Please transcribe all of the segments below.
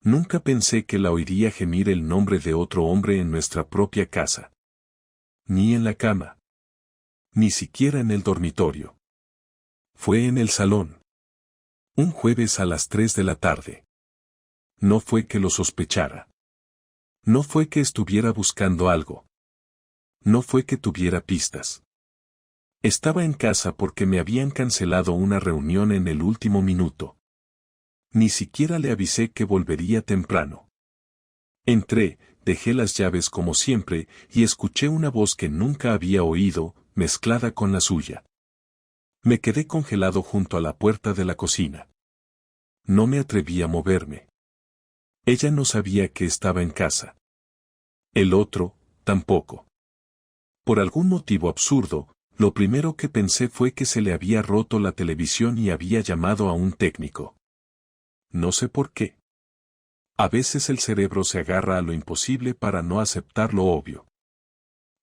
Nunca pensé que la oiría gemir el nombre de otro hombre en nuestra propia casa. Ni en la cama. Ni siquiera en el dormitorio. Fue en el salón. Un jueves a las 3 de la tarde. No fue que lo sospechara. No fue que estuviera buscando algo. No fue que tuviera pistas. Estaba en casa porque me habían cancelado una reunión en el último minuto. Ni siquiera le avisé que volvería temprano. Entré, dejé las llaves como siempre, y escuché una voz que nunca había oído, mezclada con la suya. Me quedé congelado junto a la puerta de la cocina. No me atreví a moverme. Ella no sabía que estaba en casa. El otro, tampoco. Por algún motivo absurdo, lo primero que pensé fue que se le había roto la televisión y había llamado a un técnico. No sé por qué. A veces el cerebro se agarra a lo imposible para no aceptar lo obvio.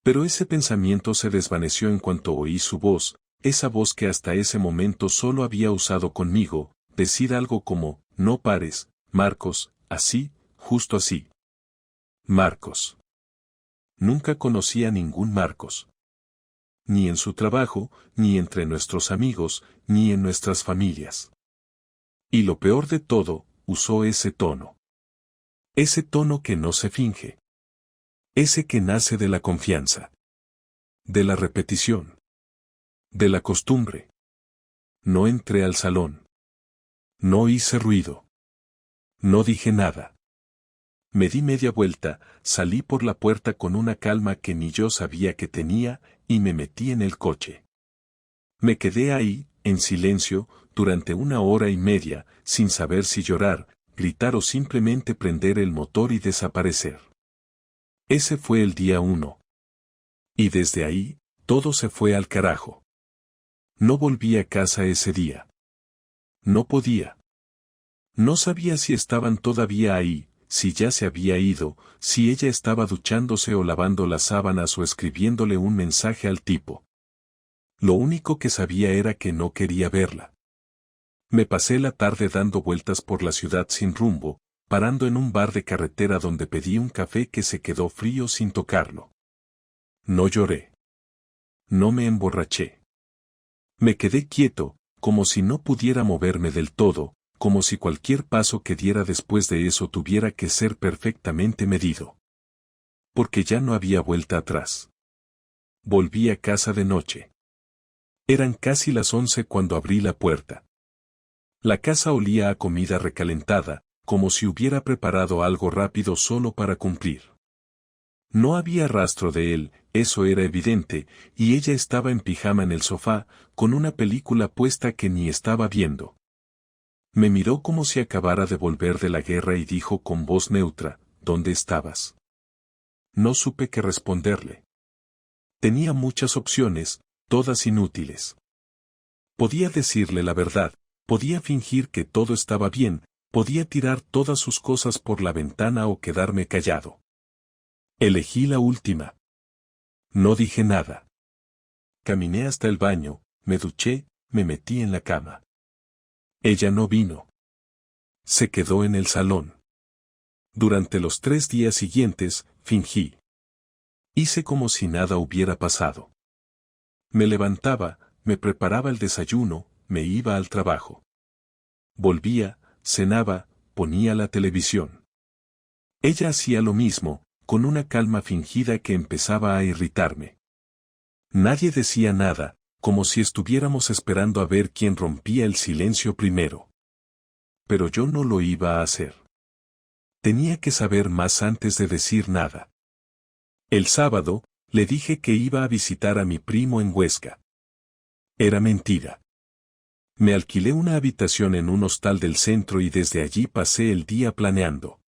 Pero ese pensamiento se desvaneció en cuanto oí su voz, esa voz que hasta ese momento solo había usado conmigo, decir algo como, no pares, Marcos, así, justo así. Marcos. Nunca conocí a ningún Marcos. Ni en su trabajo, ni entre nuestros amigos, ni en nuestras familias. Y lo peor de todo, usó ese tono. Ese tono que no se finge. Ese que nace de la confianza. De la repetición. De la costumbre. No entré al salón. No hice ruido. No dije nada. Me di media vuelta, salí por la puerta con una calma que ni yo sabía que tenía, y me metí en el coche. Me quedé ahí, en silencio, durante 1 hora y media, sin saber si llorar, gritar o simplemente prender el motor y desaparecer. Ese fue el día 1. Y desde ahí, todo se fue al carajo. No volví a casa ese día. No podía. No sabía si estaban todavía ahí, si ya se había ido, si ella estaba duchándose o lavando las sábanas o escribiéndole un mensaje al tipo. Lo único que sabía era que no quería verla. Me pasé la tarde dando vueltas por la ciudad sin rumbo, parando en un bar de carretera donde pedí un café que se quedó frío sin tocarlo. No lloré. No me emborraché. Me quedé quieto, como si no pudiera moverme del todo, como si cualquier paso que diera después de eso tuviera que ser perfectamente medido. Porque ya no había vuelta atrás. Volví a casa de noche. Eran casi las 11 cuando abrí la puerta. La casa olía a comida recalentada, como si hubiera preparado algo rápido solo para cumplir. No había rastro de él, eso era evidente, y ella estaba en pijama en el sofá, con una película puesta que ni estaba viendo. Me miró como si acabara de volver de la guerra y dijo con voz neutra, ¿dónde estabas? No supe qué responderle. Tenía muchas opciones, todas inútiles. Podía decirle la verdad, podía fingir que todo estaba bien, podía tirar todas sus cosas por la ventana o quedarme callado. Elegí la última. No dije nada. Caminé hasta el baño, me duché, me metí en la cama. Ella no vino. Se quedó en el salón. Durante los 3 días siguientes, fingí. Hice como si nada hubiera pasado. Me levantaba, me preparaba el desayuno, me iba al trabajo. Volvía, cenaba, ponía la televisión. Ella hacía lo mismo, con una calma fingida que empezaba a irritarme. Nadie decía nada, como si estuviéramos esperando a ver quién rompía el silencio primero. Pero yo no lo iba a hacer. Tenía que saber más antes de decir nada. El sábado, le dije que iba a visitar a mi primo en Huesca. Era mentira. Me alquilé una habitación en un hostal del centro y desde allí pasé el día planeando.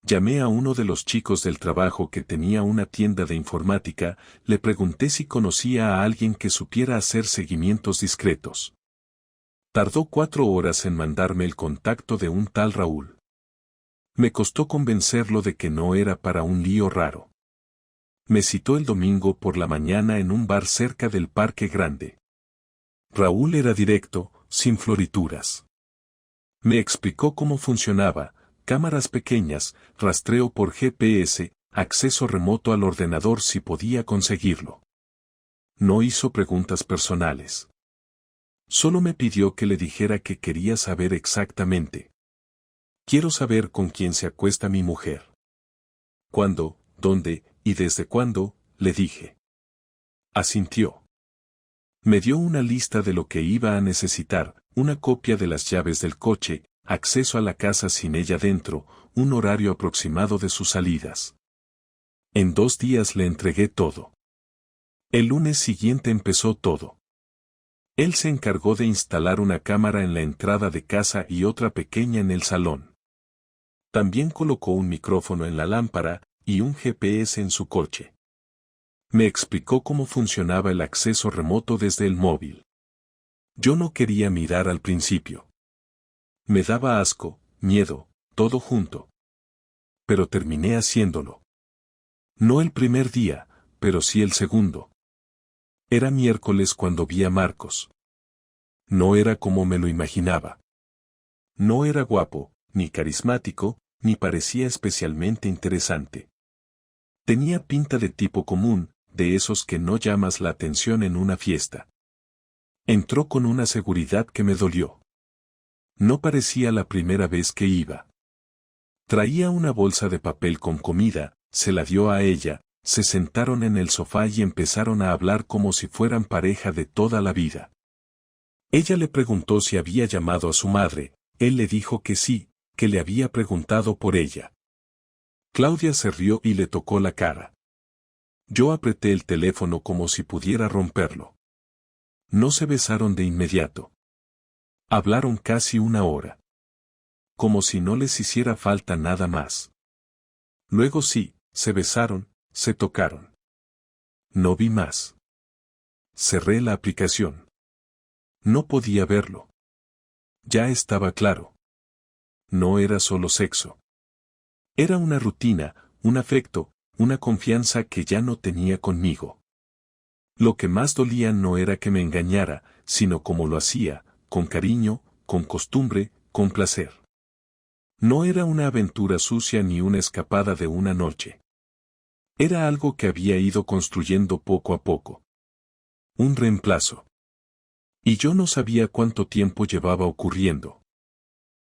Llamé a uno de los chicos del trabajo que tenía una tienda de informática, le pregunté si conocía a alguien que supiera hacer seguimientos discretos. Tardó 4 horas en mandarme el contacto de un tal Raúl. Me costó convencerlo de que no era para un lío raro. Me citó el domingo por la mañana en un bar cerca del Parque Grande. Raúl era directo, sin florituras. Me explicó cómo funcionaba, Cámaras pequeñas, rastreo por GPS, acceso remoto al ordenador si podía conseguirlo. No hizo preguntas personales. Solo me pidió que le dijera que quería saber exactamente. Quiero saber con quién se acuesta mi mujer. ¿Cuándo, dónde y desde cuándo?, le dije. Asintió. Me dio una lista de lo que iba a necesitar, una copia de las llaves del coche, acceso a la casa sin ella dentro, un horario aproximado de sus salidas. En 2 días le entregué todo. El lunes siguiente empezó todo. Él se encargó de instalar una cámara en la entrada de casa y otra pequeña en el salón. También colocó un micrófono en la lámpara y un GPS en su coche. Me explicó cómo funcionaba el acceso remoto desde el móvil. Yo no quería mirar al principio. Me daba asco, miedo, todo junto. Pero terminé haciéndolo. No el primer día, pero sí el segundo. Era miércoles cuando vi a Marcos. No era como me lo imaginaba. No era guapo, ni carismático, ni parecía especialmente interesante. Tenía pinta de tipo común, de esos que no llamas la atención en una fiesta. Entró con una seguridad que me dolió. No parecía la primera vez que iba. Traía una bolsa de papel con comida, se la dio a ella, se sentaron en el sofá y empezaron a hablar como si fueran pareja de toda la vida. Ella le preguntó si había llamado a su madre, él le dijo que sí, que le había preguntado por ella. Claudia se rió y le tocó la cara. Yo apreté el teléfono como si pudiera romperlo. No se besaron de inmediato. Hablaron casi 1 hora. Como si no les hiciera falta nada más. Luego sí, se besaron, se tocaron. No vi más. Cerré la aplicación. No podía verlo. Ya estaba claro. No era solo sexo. Era una rutina, un afecto, una confianza que ya no tenía conmigo. Lo que más dolía no era que me engañara, sino cómo lo hacía, con cariño, con costumbre, con placer. No era una aventura sucia ni una escapada de una noche. Era algo que había ido construyendo poco a poco. Un reemplazo. Y yo no sabía cuánto tiempo llevaba ocurriendo.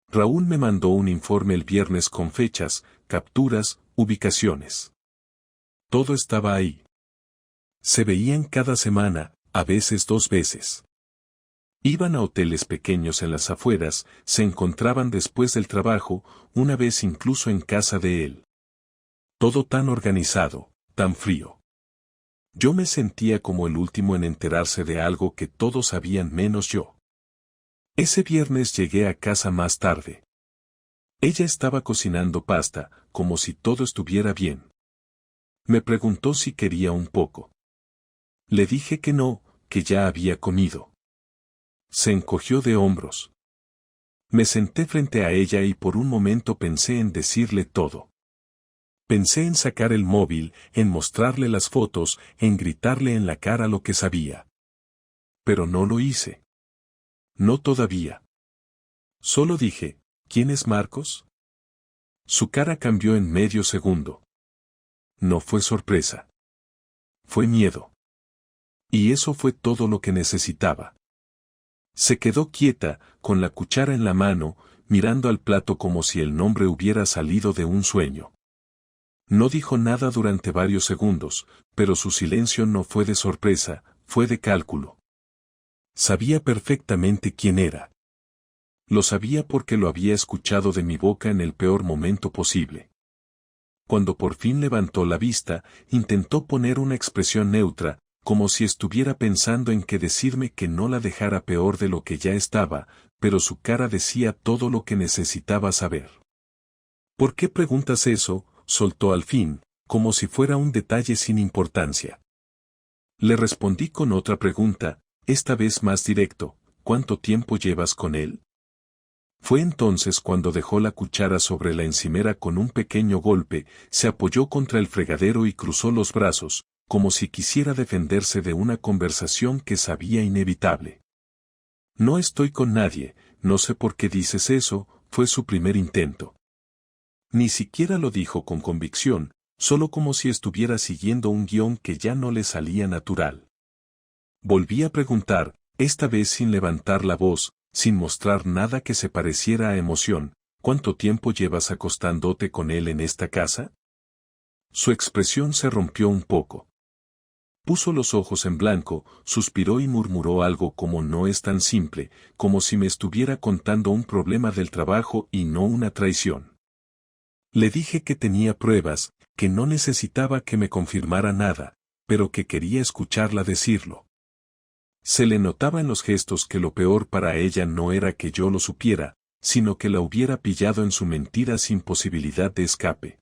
Raúl me mandó un informe el viernes con fechas, capturas, ubicaciones. Todo estaba ahí. Se veían cada semana, a veces 2 veces. Iban a hoteles pequeños en las afueras, se encontraban después del trabajo, una vez incluso en casa de él. Todo tan organizado, tan frío. Yo me sentía como el último en enterarse de algo que todos sabían menos yo. Ese viernes llegué a casa más tarde. Ella estaba cocinando pasta, como si todo estuviera bien. Me preguntó si quería un poco. Le dije que no, que ya había comido. Se encogió de hombros. Me senté frente a ella y por un momento pensé en decirle todo. Pensé en sacar el móvil, en mostrarle las fotos, en gritarle en la cara lo que sabía. Pero no lo hice. No todavía. Solo dije, ¿quién es Marcos? Su cara cambió en medio segundo. No fue sorpresa. Fue miedo. Y eso fue todo lo que necesitaba. Se quedó quieta, con la cuchara en la mano, mirando al plato como si el nombre hubiera salido de un sueño. No dijo nada durante varios segundos, pero su silencio no fue de sorpresa, fue de cálculo. Sabía perfectamente quién era. Lo sabía porque lo había escuchado de mi boca en el peor momento posible. Cuando por fin levantó la vista, intentó poner una expresión neutra, como si estuviera pensando en qué decirme que no la dejara peor de lo que ya estaba, pero su cara decía todo lo que necesitaba saber. ¿Por qué preguntas eso?, soltó al fin, como si fuera un detalle sin importancia. Le respondí con otra pregunta, esta vez más directo, ¿cuánto tiempo llevas con él? Fue entonces cuando dejó la cuchara sobre la encimera con un pequeño golpe, se apoyó contra el fregadero y cruzó los brazos, como si quisiera defenderse de una conversación que sabía inevitable. No estoy con nadie, no sé por qué dices eso, fue su primer intento. Ni siquiera lo dijo con convicción, solo como si estuviera siguiendo un guión que ya no le salía natural. Volví a preguntar, esta vez sin levantar la voz, sin mostrar nada que se pareciera a emoción, ¿cuánto tiempo llevas acostándote con él en esta casa? Su expresión se rompió un poco. Puso los ojos en blanco, suspiró y murmuró algo como no es tan simple, como si me estuviera contando un problema del trabajo y no una traición. Le dije que tenía pruebas, que no necesitaba que me confirmara nada, pero que quería escucharla decirlo. Se le notaba en los gestos que lo peor para ella no era que yo lo supiera, sino que la hubiera pillado en su mentira sin posibilidad de escape.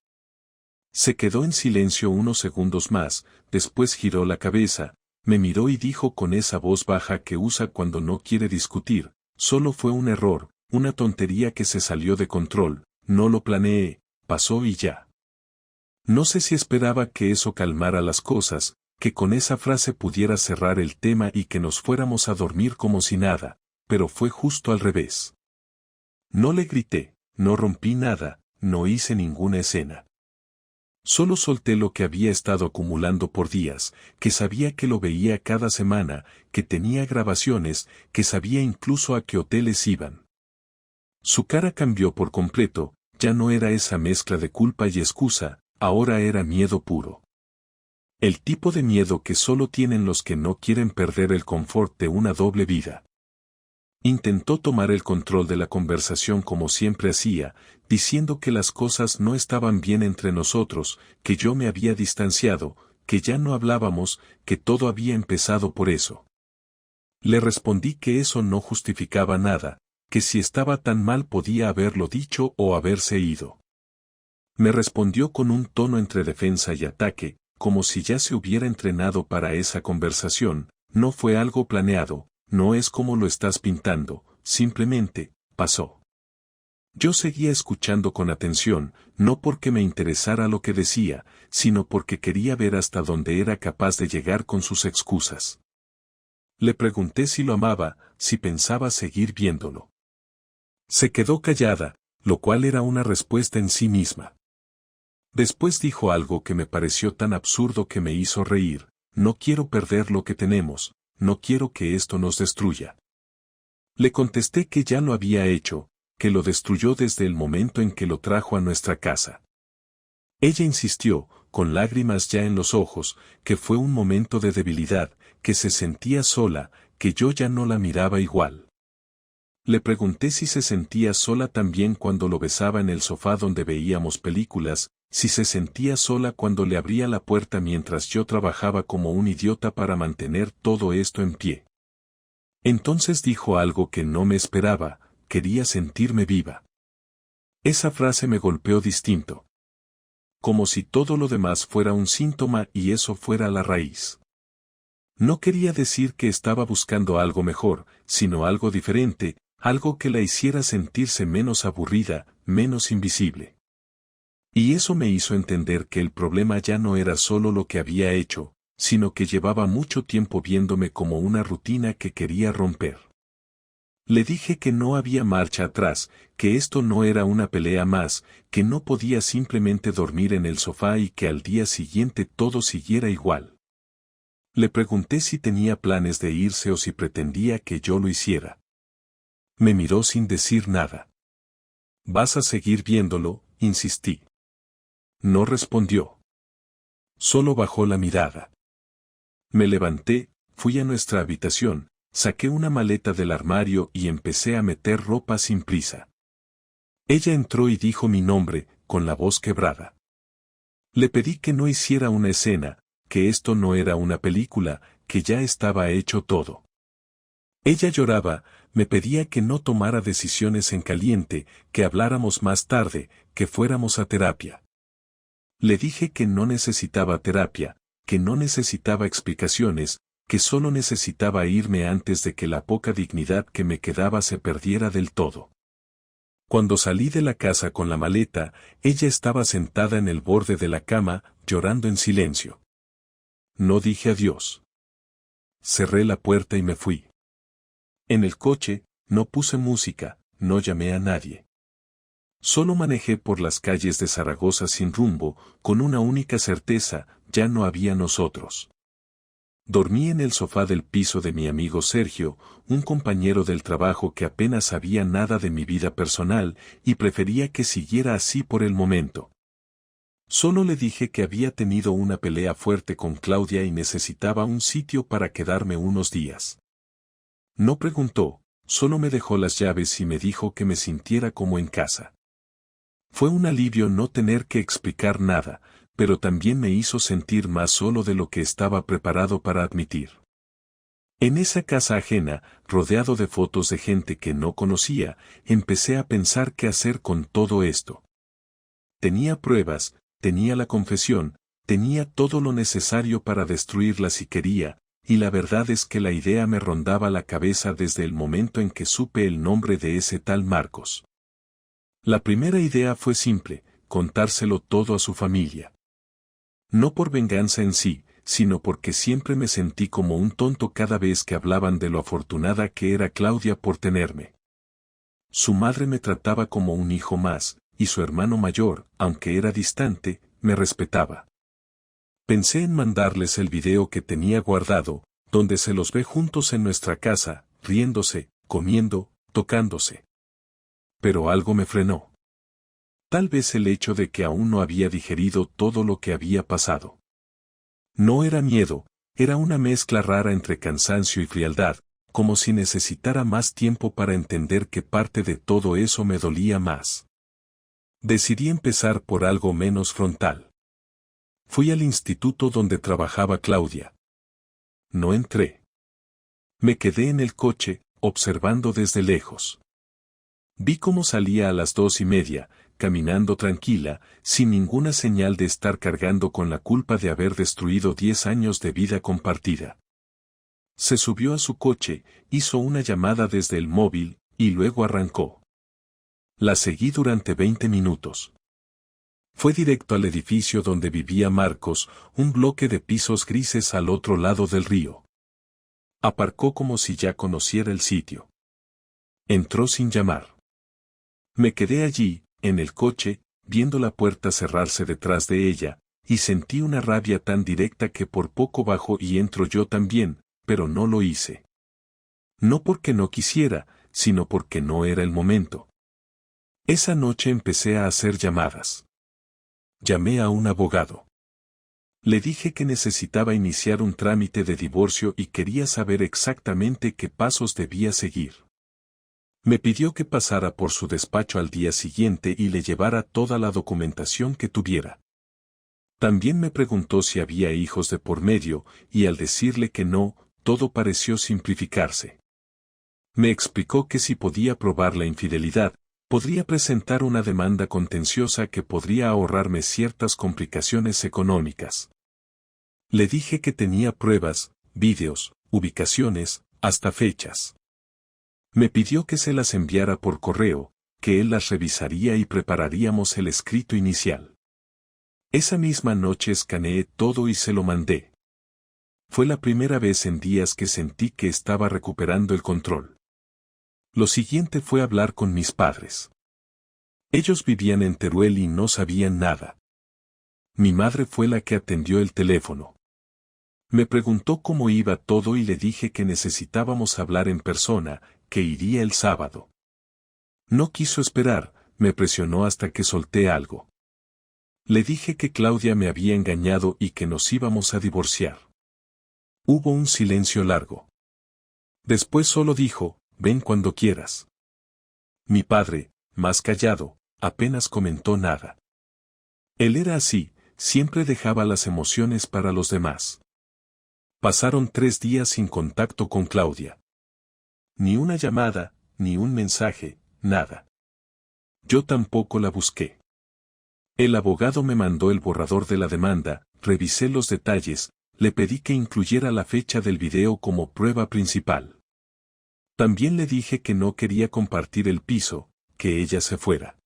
Se quedó en silencio unos segundos más, después giró la cabeza, me miró y dijo con esa voz baja que usa cuando no quiere discutir, solo fue un error, una tontería que se salió de control, no lo planeé, pasó y ya. No sé si esperaba que eso calmara las cosas, que con esa frase pudiera cerrar el tema y que nos fuéramos a dormir como si nada, pero fue justo al revés. No le grité, no rompí nada, no hice ninguna escena. Solo solté lo que había estado acumulando por días, que sabía que lo veía cada semana, que tenía grabaciones, que sabía incluso a qué hoteles iban. Su cara cambió por completo, ya no era esa mezcla de culpa y excusa, ahora era miedo puro. El tipo de miedo que solo tienen los que no quieren perder el confort de una doble vida. Intentó tomar el control de la conversación como siempre hacía, diciendo que las cosas no estaban bien entre nosotros, que yo me había distanciado, que ya no hablábamos, que todo había empezado por eso. Le respondí que eso no justificaba nada, que si estaba tan mal podía haberlo dicho o haberse ido. Me respondió con un tono entre defensa y ataque, como si ya se hubiera entrenado para esa conversación, no fue algo planeado, no es como lo estás pintando, simplemente, pasó. Yo seguía escuchando con atención, no porque me interesara lo que decía, sino porque quería ver hasta dónde era capaz de llegar con sus excusas. Le pregunté si lo amaba, si pensaba seguir viéndolo. Se quedó callada, lo cual era una respuesta en sí misma. Después dijo algo que me pareció tan absurdo que me hizo reír, no quiero perder lo que tenemos, no quiero que esto nos destruya. Le contesté que ya lo había hecho, que lo destruyó desde el momento en que lo trajo a nuestra casa. Ella insistió, con lágrimas ya en los ojos, que fue un momento de debilidad, que se sentía sola, que yo ya no la miraba igual. Le pregunté si se sentía sola también cuando lo besaba en el sofá donde veíamos películas, si se sentía sola cuando le abría la puerta mientras yo trabajaba como un idiota para mantener todo esto en pie. Entonces dijo algo que no me esperaba, quería sentirme viva. Esa frase me golpeó distinto. Como si todo lo demás fuera un síntoma y eso fuera la raíz. No quería decir que estaba buscando algo mejor, sino algo diferente, algo que la hiciera sentirse menos aburrida, menos invisible. Y eso me hizo entender que el problema ya no era solo lo que había hecho, sino que llevaba mucho tiempo viéndome como una rutina que quería romper. Le dije que no había marcha atrás, que esto no era una pelea más, que no podía simplemente dormir en el sofá y que al día siguiente todo siguiera igual. Le pregunté si tenía planes de irse o si pretendía que yo lo hiciera. Me miró sin decir nada. ¿Vas a seguir viéndolo?, insistí. No respondió. Solo bajó la mirada. Me levanté, fui a nuestra habitación, saqué una maleta del armario y empecé a meter ropa sin prisa. Ella entró y dijo mi nombre, con la voz quebrada. Le pedí que no hiciera una escena, que esto no era una película, que ya estaba hecho todo. Ella lloraba, me pedía que no tomara decisiones en caliente, que habláramos más tarde, que fuéramos a terapia. Le dije que no necesitaba terapia, que no necesitaba explicaciones, que solo necesitaba irme antes de que la poca dignidad que me quedaba se perdiera del todo. Cuando salí de la casa con la maleta, ella estaba sentada en el borde de la cama, llorando en silencio. No dije adiós. Cerré la puerta y me fui. En el coche, no puse música, no llamé a nadie. Solo manejé por las calles de Zaragoza sin rumbo, con una única certeza: ya no había nosotros. Dormí en el sofá del piso de mi amigo Sergio, un compañero del trabajo que apenas sabía nada de mi vida personal y prefería que siguiera así por el momento. Solo le dije que había tenido una pelea fuerte con Claudia y necesitaba un sitio para quedarme unos días. No preguntó, solo me dejó las llaves y me dijo que me sintiera como en casa. Fue un alivio no tener que explicar nada, pero también me hizo sentir más solo de lo que estaba preparado para admitir. En esa casa ajena, rodeado de fotos de gente que no conocía, empecé a pensar qué hacer con todo esto. Tenía pruebas, tenía la confesión, tenía todo lo necesario para destruirla si quería, y la verdad es que la idea me rondaba la cabeza desde el momento en que supe el nombre de ese tal Marcos. La primera idea fue simple: contárselo todo a su familia. No por venganza en sí, sino porque siempre me sentí como un tonto cada vez que hablaban de lo afortunada que era Claudia por tenerme. Su madre me trataba como un hijo más, y su hermano mayor, aunque era distante, me respetaba. Pensé en mandarles el video que tenía guardado, donde se los ve juntos en nuestra casa, riéndose, comiendo, tocándose. Pero algo me frenó. Tal vez el hecho de que aún no había digerido todo lo que había pasado. No era miedo, era una mezcla rara entre cansancio y frialdad, como si necesitara más tiempo para entender que parte de todo eso me dolía más. Decidí empezar por algo menos frontal. Fui al instituto donde trabajaba Claudia. No entré. Me quedé en el coche, observando desde lejos. Vi cómo salía a las 2:30, caminando tranquila, sin ninguna señal de estar cargando con la culpa de haber destruido 10 años de vida compartida. Se subió a su coche, hizo una llamada desde el móvil, y luego arrancó. La seguí durante 20 minutos. Fue directo al edificio donde vivía Marcos, un bloque de pisos grises al otro lado del río. Aparcó como si ya conociera el sitio. Entró sin llamar. Me quedé allí, en el coche, viendo la puerta cerrarse detrás de ella, y sentí una rabia tan directa que por poco bajo y entro yo también, pero no lo hice. No porque no quisiera, sino porque no era el momento. Esa noche empecé a hacer llamadas. Llamé a un abogado. Le dije que necesitaba iniciar un trámite de divorcio y quería saber exactamente qué pasos debía seguir. Me pidió que pasara por su despacho al día siguiente y le llevara toda la documentación que tuviera. También me preguntó si había hijos de por medio, y al decirle que no, todo pareció simplificarse. Me explicó que si podía probar la infidelidad, podría presentar una demanda contenciosa que podría ahorrarme ciertas complicaciones económicas. Le dije que tenía pruebas, vídeos, ubicaciones, hasta fechas. Me pidió que se las enviara por correo, que él las revisaría y prepararíamos el escrito inicial. Esa misma noche escaneé todo y se lo mandé. Fue la primera vez en días que sentí que estaba recuperando el control. Lo siguiente fue hablar con mis padres. Ellos vivían en Teruel y no sabían nada. Mi madre fue la que atendió el teléfono. Me preguntó cómo iba todo y le dije que necesitábamos hablar en persona, que iría el sábado. No quiso esperar, me presionó hasta que solté algo. Le dije que Claudia me había engañado y que nos íbamos a divorciar. Hubo un silencio largo. Después solo dijo: ven cuando quieras. Mi padre, más callado, apenas comentó nada. Él era así, siempre dejaba las emociones para los demás. Pasaron 3 días sin contacto con Claudia. Ni una llamada, ni un mensaje, nada. Yo tampoco la busqué. El abogado me mandó el borrador de la demanda, revisé los detalles, le pedí que incluyera la fecha del video como prueba principal. También le dije que no quería compartir el piso, que ella se fuera.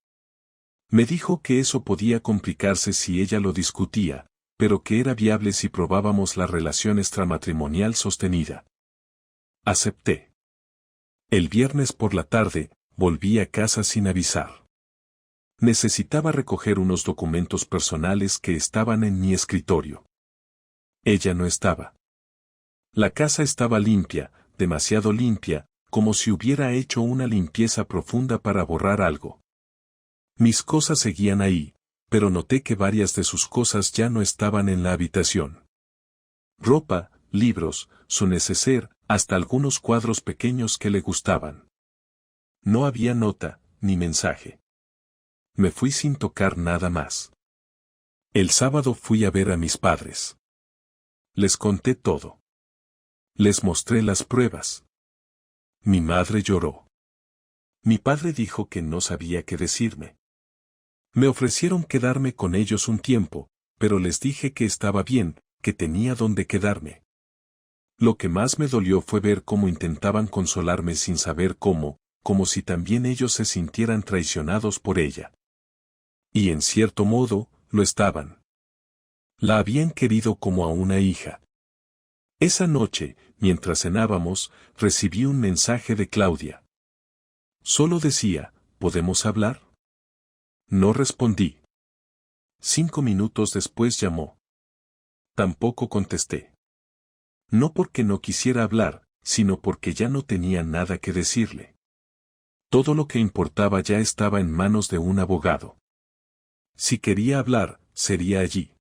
Me dijo que eso podía complicarse si ella lo discutía, pero que era viable si probábamos la relación extramatrimonial sostenida. Acepté. El viernes por la tarde, volví a casa sin avisar. Necesitaba recoger unos documentos personales que estaban en mi escritorio. Ella no estaba. La casa estaba limpia, demasiado limpia, como si hubiera hecho una limpieza profunda para borrar algo. Mis cosas seguían ahí, pero noté que varias de sus cosas ya no estaban en la habitación. Ropa, libros, su neceser, hasta algunos cuadros pequeños que le gustaban. No había nota, ni mensaje. Me fui sin tocar nada más. El sábado fui a ver a mis padres. Les conté todo. Les mostré las pruebas. Mi madre lloró. Mi padre dijo que no sabía qué decirme. Me ofrecieron quedarme con ellos un tiempo, pero les dije que estaba bien, que tenía donde quedarme. Lo que más me dolió fue ver cómo intentaban consolarme sin saber cómo, como si también ellos se sintieran traicionados por ella. Y en cierto modo, lo estaban. La habían querido como a una hija. Esa noche, mientras cenábamos, recibí un mensaje de Claudia. Solo decía, ¿podemos hablar? No respondí. 5 minutos después llamó. Tampoco contesté. No porque no quisiera hablar, sino porque ya no tenía nada que decirle. Todo lo que importaba ya estaba en manos de un abogado. Si quería hablar, sería allí.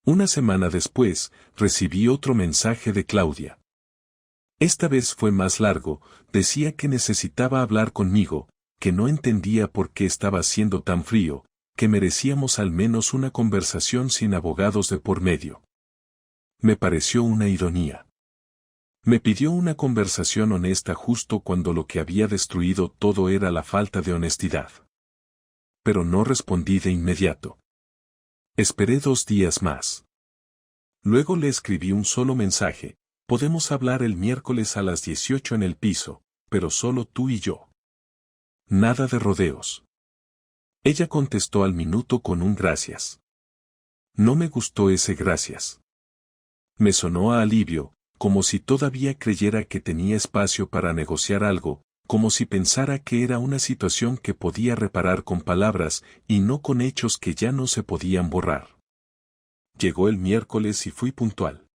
Una semana después, recibí otro mensaje de Claudia. Esta vez fue más largo, decía que necesitaba hablar conmigo, que no entendía por qué estaba siendo tan frío, que merecíamos al menos una conversación sin abogados de por medio. Me pareció una ironía. Me pidió una conversación honesta justo cuando lo que había destruido todo era la falta de honestidad. Pero no respondí de inmediato. Esperé 2 días más. Luego le escribí un solo mensaje: podemos hablar el miércoles a las 18 en el piso, pero solo tú y yo. Nada de rodeos. Ella contestó al minuto con un gracias. No me gustó ese gracias. Me sonó a alivio, como si todavía creyera que tenía espacio para negociar algo, como si pensara que era una situación que podía reparar con palabras y no con hechos que ya no se podían borrar. Llegó el miércoles y fui puntual.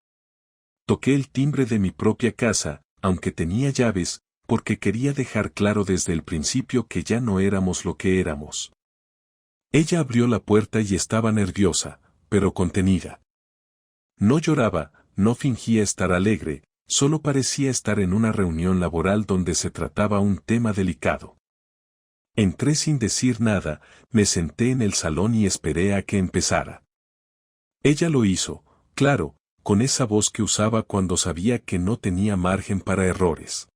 Toqué el timbre de mi propia casa, aunque tenía llaves, porque quería dejar claro desde el principio que ya no éramos lo que éramos. Ella abrió la puerta y estaba nerviosa, pero contenida. No lloraba, no fingía estar alegre, solo parecía estar en una reunión laboral donde se trataba un tema delicado. Entré sin decir nada, me senté en el salón y esperé a que empezara. Ella lo hizo, claro, con esa voz que usaba cuando sabía que no tenía margen para errores.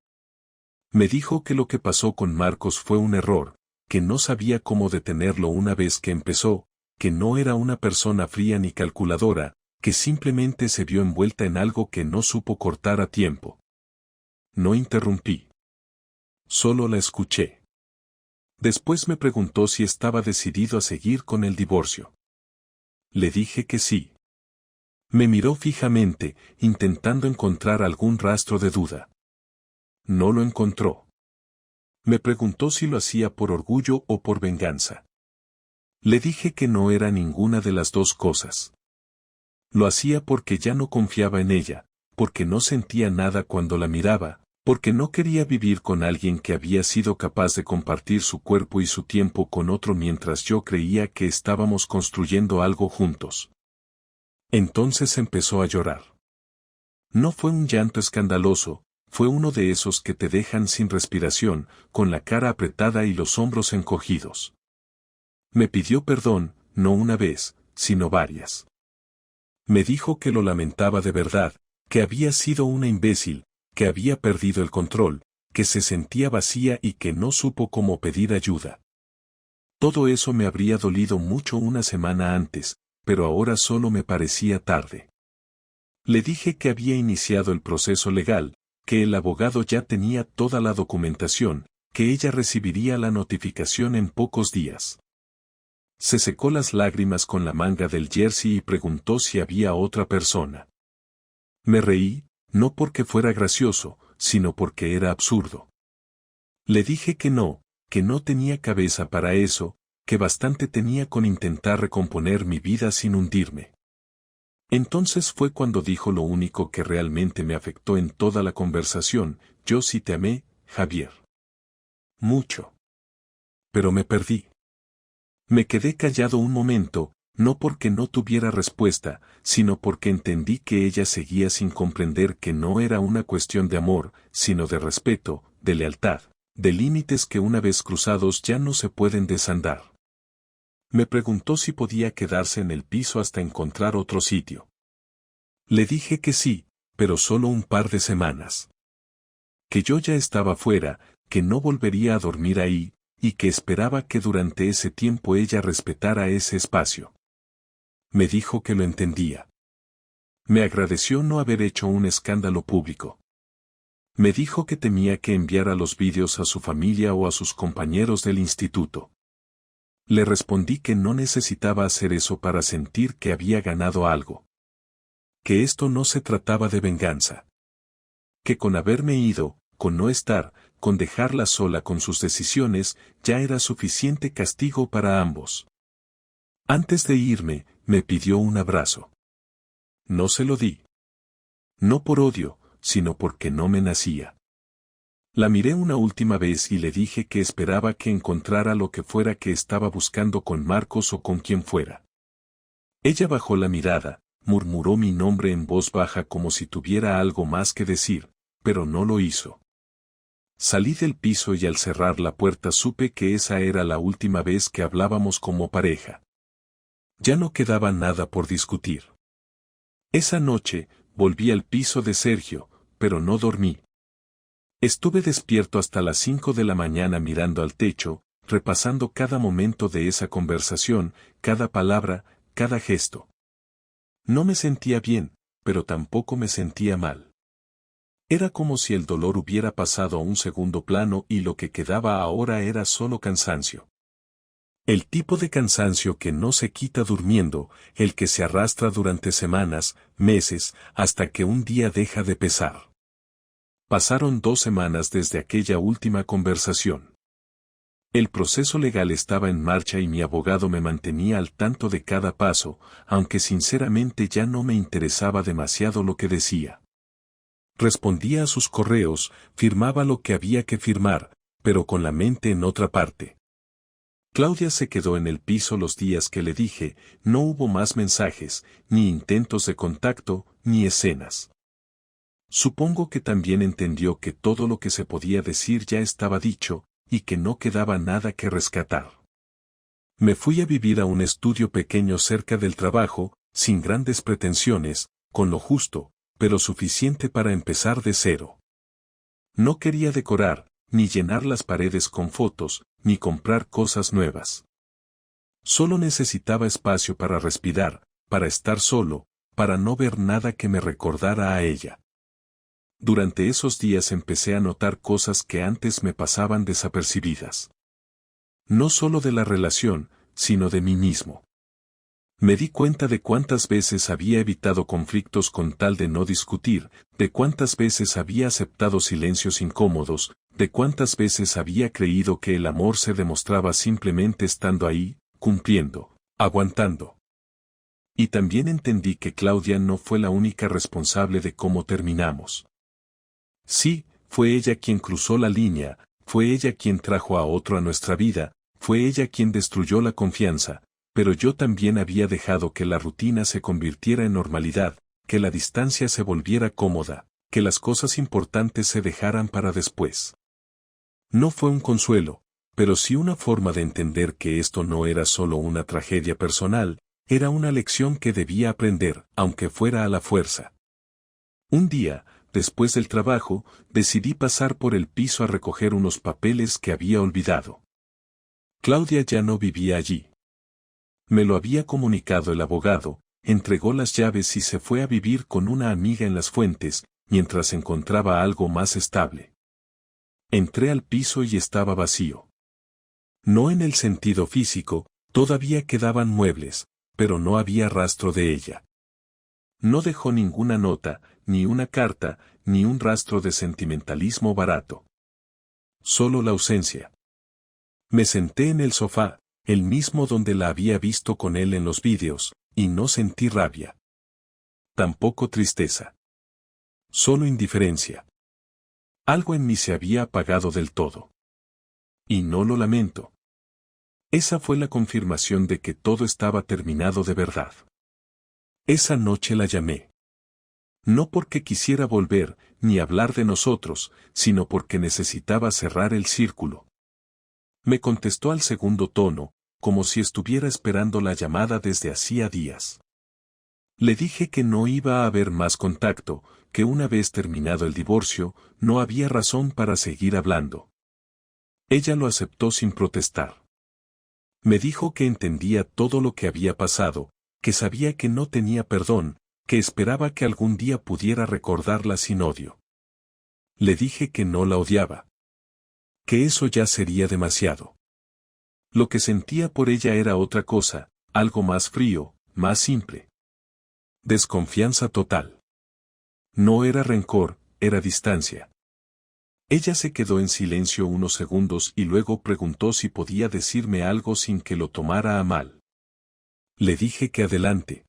Me dijo que lo que pasó con Marcos fue un error, que no sabía cómo detenerlo una vez que empezó, que no era una persona fría ni calculadora, que simplemente se vio envuelta en algo que no supo cortar a tiempo. No interrumpí. Solo la escuché. Después me preguntó si estaba decidido a seguir con el divorcio. Le dije que sí. Me miró fijamente, intentando encontrar algún rastro de duda. No lo encontró. Me preguntó si lo hacía por orgullo o por venganza. Le dije que no era ninguna de las dos cosas. Lo hacía porque ya no confiaba en ella, porque no sentía nada cuando la miraba, porque no quería vivir con alguien que había sido capaz de compartir su cuerpo y su tiempo con otro mientras yo creía que estábamos construyendo algo juntos. Entonces empezó a llorar. No fue un llanto escandaloso, fue uno de esos que te dejan sin respiración, con la cara apretada y los hombros encogidos. Me pidió perdón, no una vez, sino varias. Me dijo que lo lamentaba de verdad, que había sido una imbécil, que había perdido el control, que se sentía vacía y que no supo cómo pedir ayuda. Todo eso me habría dolido mucho una semana antes, pero ahora solo me parecía tarde. Le dije que había iniciado el proceso legal, que el abogado ya tenía toda la documentación, que ella recibiría la notificación en pocos días. Se secó las lágrimas con la manga del jersey y preguntó si había otra persona. Me reí, no porque fuera gracioso, sino porque era absurdo. Le dije que no tenía cabeza para eso, que bastante tenía con intentar recomponer mi vida sin hundirme. Entonces fue cuando dijo lo único que realmente me afectó en toda la conversación: yo sí te amé, Javier. Mucho. Pero me perdí. Me quedé callado un momento, no porque no tuviera respuesta, sino porque entendí que ella seguía sin comprender que no era una cuestión de amor, sino de respeto, de lealtad, de límites que una vez cruzados ya no se pueden desandar. Me preguntó si podía quedarse en el piso hasta encontrar otro sitio. Le dije que sí, pero solo un par de semanas. Que yo ya estaba fuera, que no volvería a dormir ahí, y que esperaba que durante ese tiempo ella respetara ese espacio. Me dijo que lo entendía. Me agradeció no haber hecho un escándalo público. Me dijo que temía que enviara los vídeos a su familia o a sus compañeros del instituto. Le respondí que no necesitaba hacer eso para sentir que había ganado algo. Que esto no se trataba de venganza. Que con haberme ido, con no estar, con dejarla sola con sus decisiones, ya era suficiente castigo para ambos. Antes de irme, me pidió un abrazo. No se lo di. No por odio, sino porque no me nacía. La miré una última vez y le dije que esperaba que encontrara lo que fuera que estaba buscando con Marcos o con quien fuera. Ella bajó la mirada, murmuró mi nombre en voz baja como si tuviera algo más que decir, pero no lo hizo. Salí del piso y al cerrar la puerta supe que esa era la última vez que hablábamos como pareja. Ya no quedaba nada por discutir. Esa noche, volví al piso de Sergio, pero no dormí. Estuve despierto hasta las 5 de la mañana mirando al techo, repasando cada momento de esa conversación, cada palabra, cada gesto. No me sentía bien, pero tampoco me sentía mal. Era como si el dolor hubiera pasado a un segundo plano y lo que quedaba ahora era solo cansancio. El tipo de cansancio que no se quita durmiendo, el que se arrastra durante semanas, meses, hasta que un día deja de pesar. Pasaron 2 semanas desde aquella última conversación. El proceso legal estaba en marcha y mi abogado me mantenía al tanto de cada paso, aunque sinceramente ya no me interesaba demasiado lo que decía. Respondía a sus correos, firmaba lo que había que firmar, pero con la mente en otra parte. Claudia se quedó en el piso los días que le dije, no hubo más mensajes, ni intentos de contacto, ni escenas. Supongo que también entendió que todo lo que se podía decir ya estaba dicho, y que no quedaba nada que rescatar. Me fui a vivir a un estudio pequeño cerca del trabajo, sin grandes pretensiones, con lo justo, pero suficiente para empezar de cero. No quería decorar, ni llenar las paredes con fotos, ni comprar cosas nuevas. Solo necesitaba espacio para respirar, para estar solo, para no ver nada que me recordara a ella. Durante esos días empecé a notar cosas que antes me pasaban desapercibidas. No solo de la relación, sino de mí mismo. Me di cuenta de cuántas veces había evitado conflictos con tal de no discutir, de cuántas veces había aceptado silencios incómodos, de cuántas veces había creído que el amor se demostraba simplemente estando ahí, cumpliendo, aguantando. Y también entendí que Claudia no fue la única responsable de cómo terminamos. Sí, fue ella quien cruzó la línea, fue ella quien trajo a otro a nuestra vida, fue ella quien destruyó la confianza, pero yo también había dejado que la rutina se convirtiera en normalidad, que la distancia se volviera cómoda, que las cosas importantes se dejaran para después. No fue un consuelo, pero sí una forma de entender que esto no era solo una tragedia personal, era una lección que debía aprender, aunque fuera a la fuerza. Un día, después del trabajo, decidí pasar por el piso a recoger unos papeles que había olvidado. Claudia ya no vivía allí. Me lo había comunicado el abogado, entregó las llaves y se fue a vivir con una amiga en Las Fuentes, mientras encontraba algo más estable. Entré al piso y estaba vacío. No en el sentido físico, todavía quedaban muebles, pero no había rastro de ella. No dejó ninguna nota, ni una carta, ni un rastro de sentimentalismo barato. Solo la ausencia. Me senté en el sofá, El mismo donde la había visto con él en los vídeos, y no sentí rabia. Tampoco tristeza. Solo indiferencia. Algo en mí se había apagado del todo. Y no lo lamento. Esa fue la confirmación de que todo estaba terminado de verdad. Esa noche la llamé. No porque quisiera volver, ni hablar de nosotros, sino porque necesitaba cerrar el círculo. Me contestó al segundo tono, como si estuviera esperando la llamada desde hacía días. Le dije que no iba a haber más contacto, que una vez terminado el divorcio, no había razón para seguir hablando. Ella lo aceptó sin protestar. Me dijo que entendía todo lo que había pasado, que sabía que no tenía perdón, que esperaba que algún día pudiera recordarla sin odio. Le dije que no la odiaba. Que eso ya sería demasiado. Lo que sentía por ella era otra cosa, algo más frío, más simple. Desconfianza total. No era rencor, era distancia. Ella se quedó en silencio unos segundos y luego preguntó si podía decirme algo sin que lo tomara a mal. Le dije que adelante.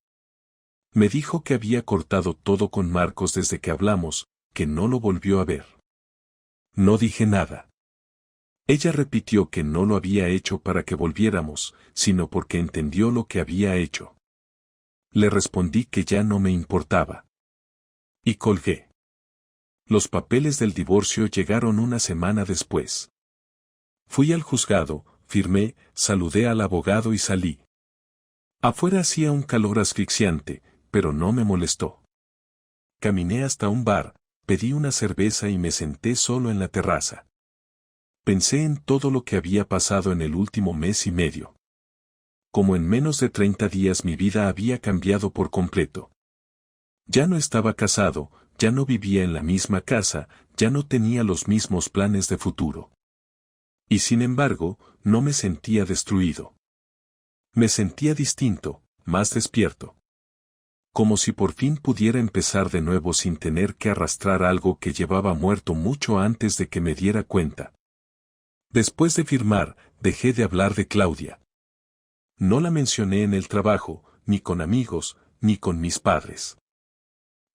Me dijo que había cortado todo con Marcos desde que hablamos, que no lo volvió a ver. No dije nada. Ella repitió que no lo había hecho para que volviéramos, sino porque entendió lo que había hecho. Le respondí que ya no me importaba. Y colgué. Los papeles del divorcio llegaron una semana después. Fui al juzgado, firmé, saludé al abogado y salí. Afuera hacía un calor asfixiante, pero no me molestó. Caminé hasta un bar, pedí una cerveza y me senté solo en la terraza. Pensé en todo lo que había pasado en el último mes y medio. Como en menos de 30 días mi vida había cambiado por completo. Ya no estaba casado, ya no vivía en la misma casa, ya no tenía los mismos planes de futuro. Y sin embargo, no me sentía destruido. Me sentía distinto, más despierto. Como si por fin pudiera empezar de nuevo sin tener que arrastrar algo que llevaba muerto mucho antes de que me diera cuenta. Después de firmar, dejé de hablar de Claudia. No la mencioné en el trabajo, ni con amigos, ni con mis padres.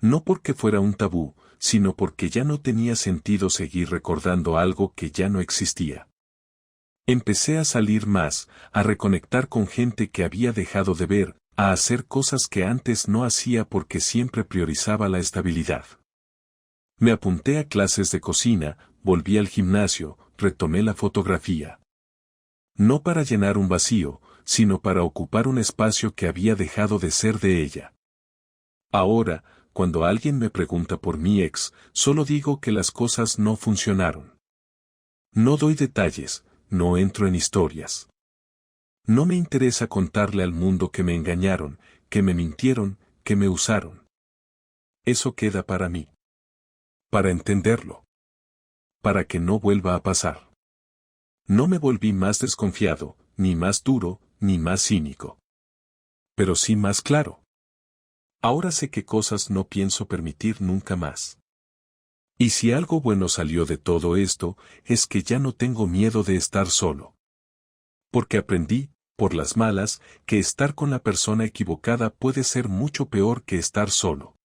No porque fuera un tabú, sino porque ya no tenía sentido seguir recordando algo que ya no existía. Empecé a salir más, a reconectar con gente que había dejado de ver, a hacer cosas que antes no hacía porque siempre priorizaba la estabilidad. Me apunté a clases de cocina, volví al gimnasio, retomé la fotografía. No para llenar un vacío, sino para ocupar un espacio que había dejado de ser de ella. Ahora, cuando alguien me pregunta por mi ex, solo digo que las cosas no funcionaron. No doy detalles, no entro en historias. No me interesa contarle al mundo que me engañaron, que me mintieron, que me usaron. Eso queda para mí. Para entenderlo. Para que no vuelva a pasar. No me volví más desconfiado, ni más duro, ni más cínico. Pero sí más claro. Ahora sé qué cosas no pienso permitir nunca más. Y si algo bueno salió de todo esto, es que ya no tengo miedo de estar solo. Porque aprendí, por las malas, que estar con la persona equivocada puede ser mucho peor que estar solo.